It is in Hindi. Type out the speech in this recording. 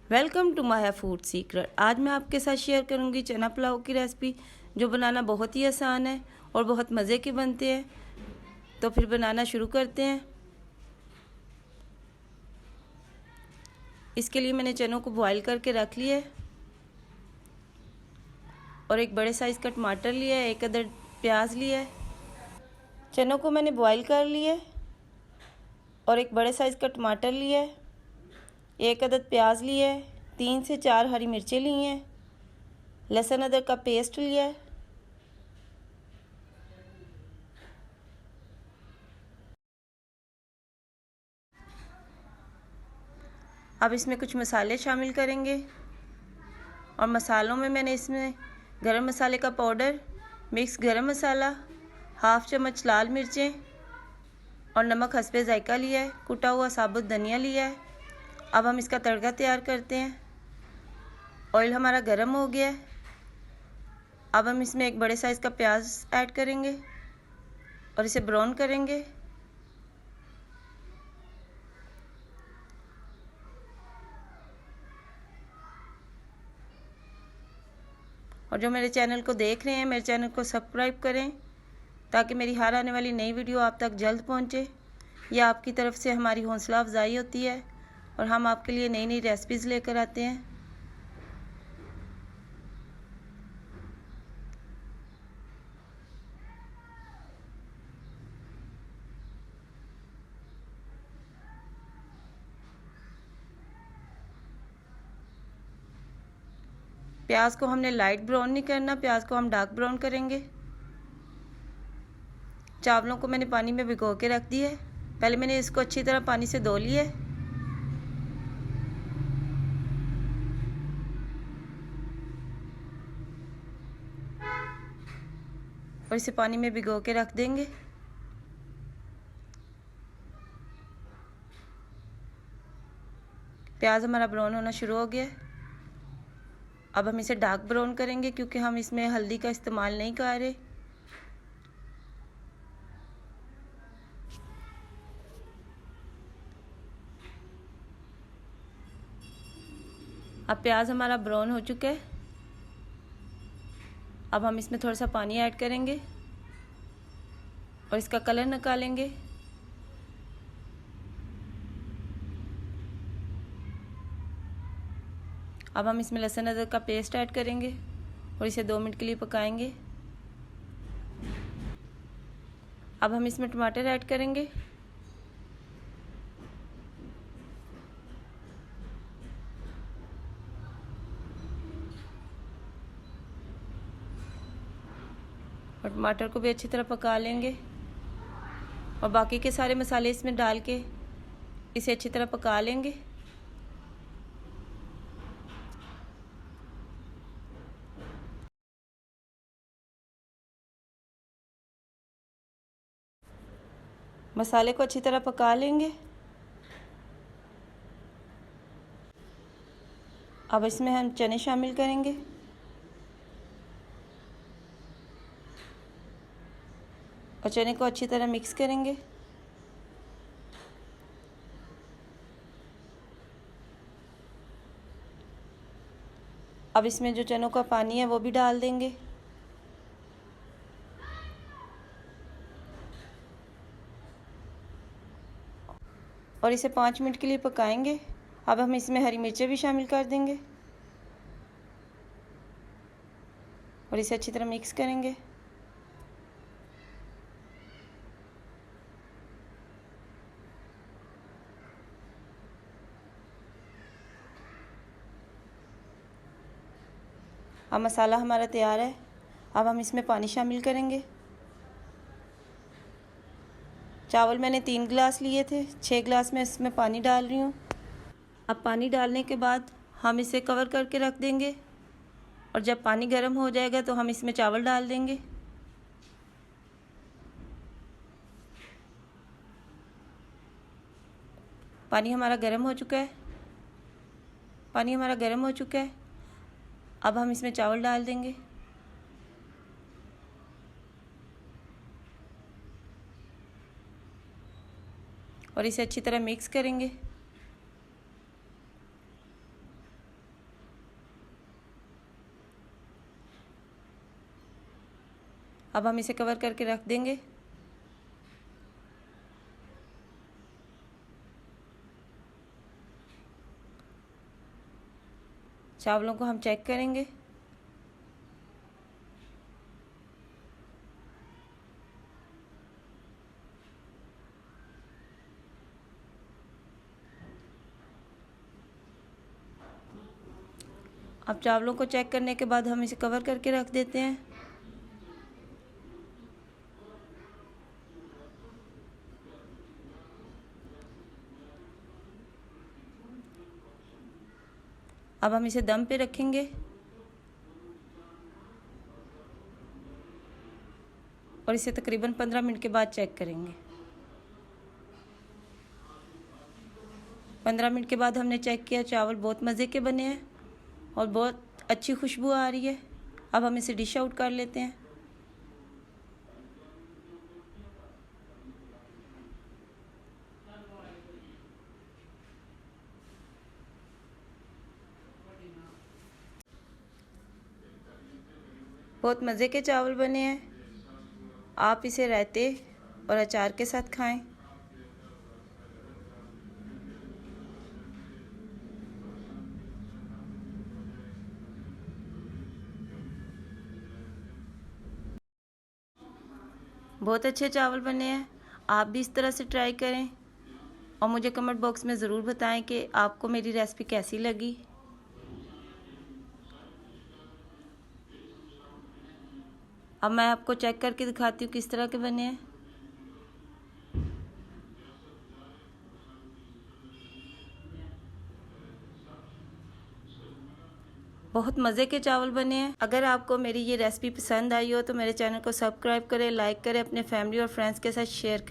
Welcome to Maya food secret. आज मैं आपके साथ शेयर करूंगी चना पुलाव की रेसिपी, जो बनाना बहुत ही आसान है और बहुत मज़े के बनते हैं। तो फिर बनाना शुरू करते हैं। इसके लिए मैंने चनों को बॉईल करके रख लिया है और एक बड़े साइज़ का टमाटर लिया है, एक अदद प्याज लिया है। चनों को मैंने बॉईल कर लिया है और एक बड़े साइज़ का टमाटर लिया है, एक अदद प्याज लिया है, 3 से 4 हरी मिर्चें ली हैं, लहसुन अदरक का पेस्ट लिया है। अब इसमें कुछ मसाले शामिल करेंगे और मसालों में मैंने इसमें गरम मसाले का पाउडर, मिक्स गरम मसाला, हाफ चम्मच लाल मिर्चें और नमक हस्बे जायका लिया है, कुटा हुआ साबुत धनिया लिया है। अब हम इसका तड़का तैयार करते हैं। ऑयल हमारा गरम हो गया है। अब हम इसमें एक बड़े साइज़ का प्याज ऐड करेंगे और इसे ब्राउन करेंगे। और जो मेरे चैनल को देख रहे हैं, मेरे चैनल को सब्सक्राइब करें ताकि मेरी हर आने वाली नई वीडियो आप तक जल्द पहुंचे। यह आपकी तरफ से हमारी हौसला अफजाई होती है और हम आपके लिए नई नई रेसिपीज़ लेकर आते हैं। प्याज को हमने लाइट ब्राउन नहीं करना, प्याज को हम डार्क ब्राउन करेंगे। चावलों को मैंने पानी में भिगो के रख दी है। पहले मैंने इसको अच्छी तरह पानी से धो लिया है और इसे पानी में भिगो के रख देंगे। प्याज हमारा ब्राउन होना शुरू हो गया है। अब हम इसे डार्क ब्राउन करेंगे क्योंकि हम इसमें हल्दी का इस्तेमाल नहीं कर रहे। अब प्याज हमारा ब्राउन हो चुका है। अब हम इसमें थोड़ा सा पानी ऐड करेंगे और इसका कलर निकालेंगे। अब हम इसमें लहसुन अदरक का पेस्ट ऐड करेंगे और इसे 2 मिनट के लिए पकाएंगे। अब हम इसमें टमाटर ऐड करेंगे और टमाटर को भी अच्छी तरह पका लेंगे और बाकी के सारे मसाले इसमें डाल के इसे अच्छी तरह पका लेंगे। मसाले को अच्छी तरह पका लेंगे। अब इसमें हम चने शामिल करेंगे और चने को अच्छी तरह मिक्स करेंगे। अब इसमें जो चनों का पानी है वो भी डाल देंगे और इसे 5 मिनट के लिए पकाएंगे। अब हम इसमें हरी मिर्चें भी शामिल कर देंगे और इसे अच्छी तरह मिक्स करेंगे। अब मसाला हमारा तैयार है। अब हम इसमें पानी शामिल करेंगे। चावल मैंने 3 गिलास लिए थे, 6 गिलास में इसमें पानी डाल रही हूँ। अब पानी डालने के बाद हम इसे कवर करके रख देंगे और जब पानी गर्म हो जाएगा तो हम इसमें चावल डाल देंगे। पानी हमारा गर्म हो चुका है। पानी हमारा गर्म हो चुका है। अब हम इसमें चावल डाल देंगे और इसे अच्छी तरह मिक्स करेंगे। अब हम इसे कवर करके रख देंगे। चावलों को हम चेक करेंगे। अब चावलों को चेक करने के बाद हम इसे कवर करके रख देते हैं। अब हम इसे दम पे रखेंगे और इसे तकरीबन 15 मिनट के बाद चेक करेंगे। 15 मिनट के बाद हमने चेक किया, चावल बहुत मज़े के बने हैं और बहुत अच्छी खुशबू आ रही है। अब हम इसे डिश आउट कर लेते हैं। बहुत मज़े के चावल बने हैं। आप इसे रायते और अचार के साथ खाएं। बहुत अच्छे चावल बने हैं। आप भी इस तरह से ट्राई करें और मुझे कमेंट बॉक्स में ज़रूर बताएं कि आपको मेरी रेसिपी कैसी लगी। अब मैं आपको चेक करके दिखाती हूँ किस तरह के बने हैं। बहुत मज़े के चावल बने हैं। अगर आपको मेरी ये रेसिपी पसंद आई हो तो मेरे चैनल को सब्सक्राइब करें, लाइक करें, अपने फैमिली और फ्रेंड्स के साथ शेयर करें।